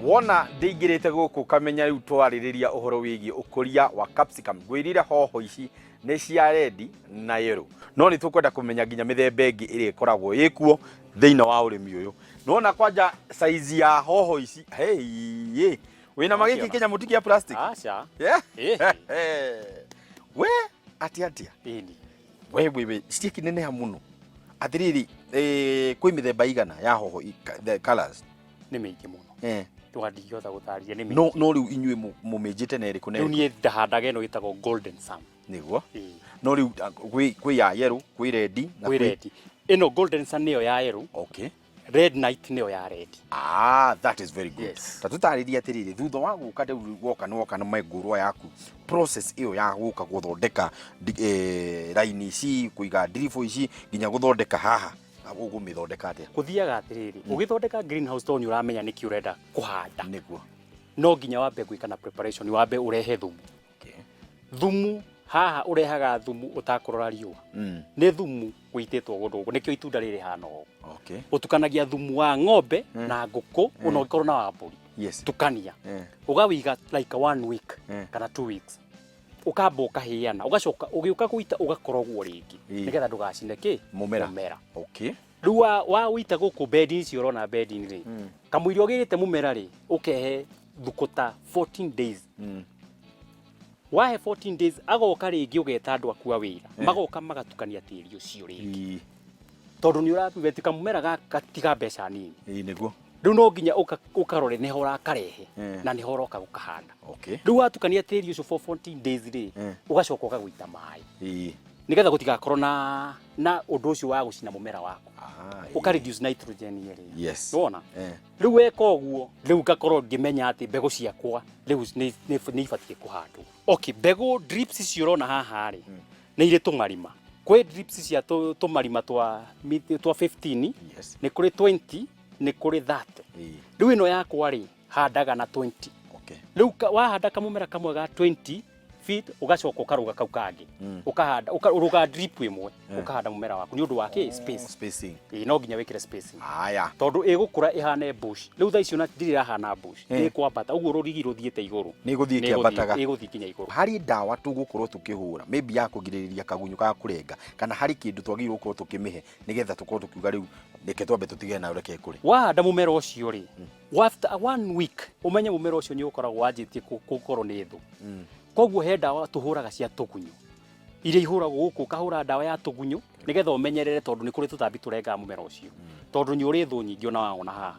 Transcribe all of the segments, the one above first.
Wona ndingirite guku kamenya riu twaririria uhoro wigi ukuria wa capsicum gwirire hoho ici ni cia red na yellow no ni tukwenda kumenya nginya mithemba ingi iri ikoragwo ikuo thiini wa urimi uyu nona kwanja size ya hoho ici hey wina magiki kinya mutiki ya plastic acha we atia ini we stick nene ha muno atiriri kwi mithemba igana ya hoho the colors ni mingi muno twandigotha gutaria ni mingi no riu inyue mumejite na iriku riu ni ndahandaga ino gitagwo golden sun niguo no riu kwi ya yellow kwi red na kwi red ino golden sun niyo ya yellow okay red night niyo ya red that is very good tatutariria atiriri thutha wa guka ndu woka na maigurwa yaku process iyo ya guka guthondeka line ici kuiga drifo ici nginya guthondeka haha ugumithondeka atia kuthiaga atiriri ugithondeka greenhouse to ni uramenya niki urenda kuhanda niguo no nginya wambe gwika na preparation wambe urehe thumu thumu haha urehaga thumu utakurora riua ni thumu guititwo gundu nikio itunda riri hana utukanagia thumu wa ng'ombe na nguku uno ikorwo na wa mburi tukania ugawiga like 1 week kana 2 weeks ukamba ukahiana ugacoka ugiuka guita ugakorogwo ringi nigetha ndugacine ki mumera riu wa wita guku bedi cio urona bedi ni ri kamwiri ogirite mumera ri ukehe thukuta 14 days wahe 14 days agoka ringi ugeta andu akua wira magoka magatukania tiri ucio ringi tondu ni urabetika mumera gatiga mbeca nini niguo riu no nginya ukarore ni hora karehe na ni hora uka gukahanda riu watukania tiri ucio for 14 days ri ugacoka ugaguita mai nigetha gutigakorwo na undu ucio wa gucina mumera wako uka reduce nitrogen yeri wona riu weka uguo riu ngakorwo ngimenya ati mbegu ciakwa riu ni ibatie kuhandwo mbegu drips ciorona haha ri ni ire tungarima kwe drips cia tumarima twa 15 ni kuri 20 ni kuri 30 riu ino yakwa ri handaga na 20 riu wahanda kamumera kamwe ga 20 feet ugacoka ukaruga kau kangi ukahanda uruga drip imwe ukahanda mumera waku ni undu wake spacing no nginya wikire spacing tondu igukura ihane bush riu tha icio na ndirira hana bush ni kwambata uguo rurigi ruthiete iguru ni guthie kiambataga iguthie kinya iguru hari ndawa tugukorwo tukihura maybe ya kugiririria kagunyu ka kurenga kana hari kindu twagirwo gukorwo tukimihe nigetha tukorwo tukiuga riu reke twambe tutige na ureke kuri wahanda mumera ucio ri after 1 week umenye mumera ucio ni ukoragwo wanjitie gukorwo ni thu koguo he ndawa tuhuraga cia tugunyu iria ihuragwo guku kahura ndawa ya tugunyu nigetha umenyerere tondu ni kuri tutambi turenga mumera ucio tondu ni uri thu nyingi ona waona haha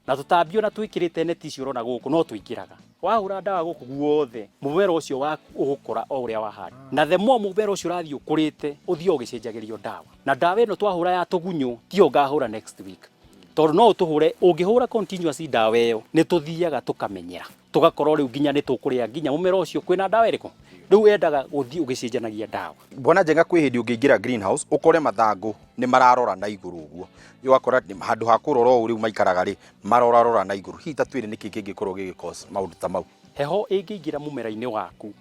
na tutambi ona twikirite neti icio urona guku no twikiraga wahura ndawa guku guothe mumera ucio wa ugukura o uria wahanda na the more mumera ucio urathii ukurite uthio ugicenjagirio ndawa na ndawa ino twahura ya tugunyu tio ngahura next week tondu no tuhure ungihura continuously ndawa iyo ni tuthiaga tukamenyera tugakorwo riu nginya ni tukuria nginya mumera ucio kwina ndawa iriko riu endaga guthii ugicenjanagia ndawa bona njenga kwi hindi ungiingira greenhouse ukore mathangu ni mararora na iguru uguo yogakora handu ha kurora riu maikaraga ri marorarora na iguru hita twire niki kingikorwo gigicause maundu ta mau heho ingiingira mumera-ini waku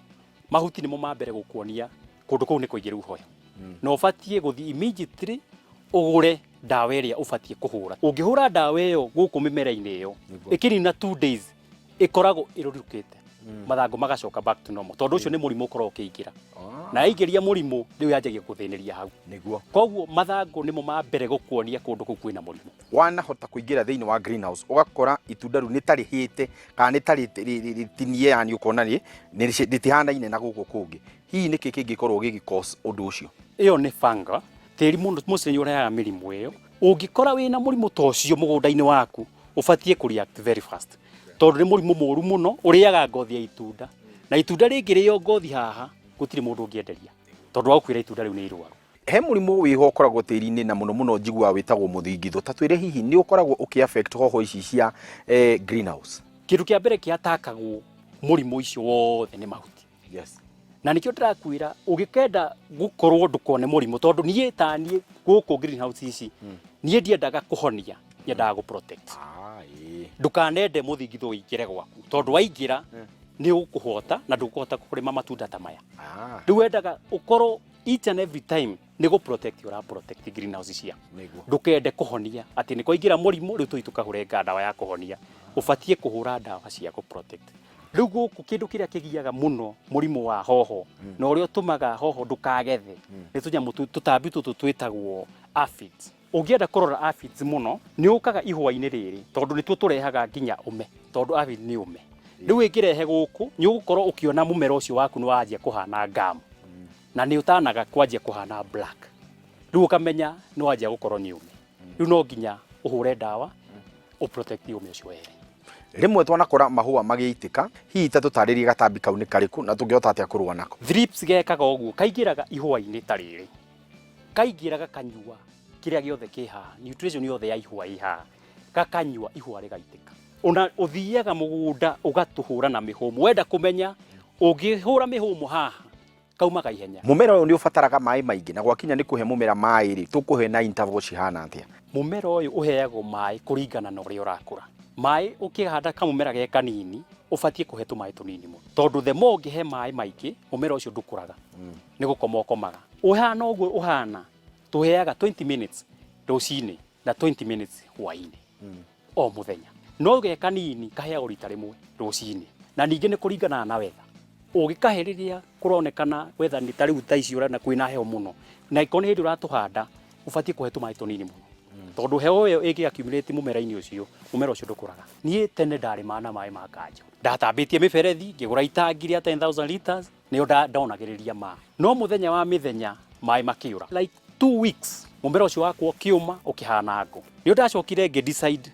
mahuti nimo mambere gukuonia kundu kuu ni kuigiru hoyo no ubatie guthii immediately ugure ndawa iria ubatie kuhura ungihura ndawa iyo guku mimera-ini iyo ikirina 2 days ikoragwo irurukite mathangu magacoka back to normal tondu ucio ni murimu ukorwo ukiingira na ingiria murimu riu yanjagia kuthiniria hau niguo koguo mathangu nimo mambere gukuonia kundu kuu kwina murimu wana hota kuingira thiini wa greenhouse ugakora itunda riu nitarihite kana nitaritinie yani ukona ni ritihanaine na guku kungi hihi niki kingikorwo gigicause undu ucio iyo ni fanga tiri mundu mucenyi urehaga mirimu iyo ungikora wina murimu tocio mugunda-ini waku ubatie kureact very fast tondu ni murimu moru muno uriaga ngothi ya itunda na itunda ringirio ngothi haha gutire mundu ungienderia tondu wakwira itunda riu ni irwaru he murimu wiho ukoragwo tiri-ini na muno njigua witagwo muthingitho tatwire hihi ni ukoragwo ukiaffect hoho ici cia greenhouse kindu kia mbere kiatakagwo murimu icio wothe ni mahuti na nikio ndirakwira ugikenda gukorwo ndukone murimu tondu nie tanie guku greenhouse ici nie ndiendaga kuhonia nyendaga gu protect ndukanende muthingitho ingire gwaku tondu waingira ni ukuhota na ndukuhota kurima matunda ta maya riu wendaga ukorwo each and every time ni gu protect greenhouse cia ndukende kuhonia ati ni kuingira murimu riu tuituka hurenga ndawa ya kuhonia ubatie kuhura ndawa cia ku protect. Riu guku kindu kiria kigiaga muno murimu wa hoho na uria utumaga hoho ndukagethe ni tunyamu tutambi tutu twitagwo aphids. Ungienda kurora aphids muno ni ukaga ihwa-ini riri tondu nituo turehaga nginya ume tondu aphid ni ume. Riu ingirehe guku ni ugukorwo ukiona mumera ucio waku ni wanjia kuhana gum na ni utanaga kwanjia kuhana black. Riu ukamenya ni wanjia gukorwo ni ume. Riu no nginya uhure ndawa uprotect ume ucio were. Rimwe twanakora mahua magiitika hihi ta tutaririe gatambi kau ni kariku na tungihota atia kurua nako. Thrips gekaga uguo kaingiraga ihwa-ini tariri kaingiraga kanyua kiria giothe kiha nutrition yothe ya ihwa iha kakanyua ihwa rigaitika. Ona uthiaga mugunda ugatuhura na mihumu wenda kumenya ungihura mihumu haha kaumaga ihenya. Mumera uyu ni ubataraga mai maingi na gwakinya ni kuhe mumera mai ri tukuhe na interval cihana atia. Mumera uyu uheagwo mai kuringana na uria urakura. Mai ukihanda kamumera ge kanini ubatie kuhe tumai tunini mu tondu the more ungihe mai maingi mumera ucio ndukuraga ni gukoma ukomaga. Uhana uguo uhana tuheaga 20 minutes rucini na 20 minutes hwaini o muthenya. No ge kanini kaheagwo rita rimwe rucini na ningi ni kuringana na wetha. Ugikahiriria kuronekana wetha ni tariu taici ura na kwina heo muno na ikoni hindi uratuhanda ubatie kuhe tumai tunini muno tondu heo iyo igi accumulate mumera-ini ucio mumera ucio ndukuraga. Nie tene ndari mana mai ma kanjo ndatambitie miberethi ngigura itangi ria 10,000 liters ni ndonagiriria mai no muthenya wa mithenya mai makiura like 2 weeks mumera ucio wakwa kiuma ukihana ngo ni ndacokire ngi decide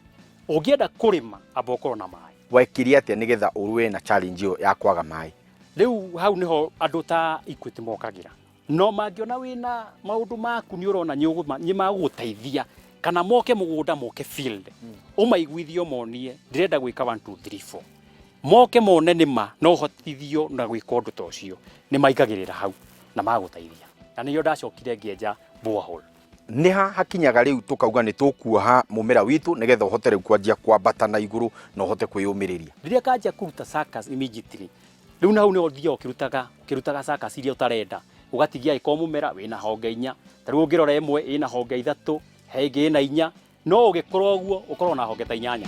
ungienda kurima abokoro na mai Wekiri atia nigetha urue na challenge yo ya kwaga mai. Riu hau niho andu ta Equity mokagira no mangiona wina maundu maku ni urona nyima guteithia kana moke mugunda moke field umaiguithio monie ndirenda gwika 1 2 3 4 moke mone nima no hotithio na gwika undu ta ucio ni maigagirira hau na maguteithia na niyo ndacokire ngienja borehole. Niha hakinyaga riu tukauga ni tukuoha mumera witu nigetha uhote riu kwanjia kwambata na iguru na uhote kwiyumiriria. Riria kanjia kuruta suckers immediately riu na hau ni othio kirutaga suckers iria utarenda ugatigia iko mumera wina honge 4 tariu ungirora imwe ina honge 3 henge ina 4 no ugikorwo guo ukorwo na honge ta 8.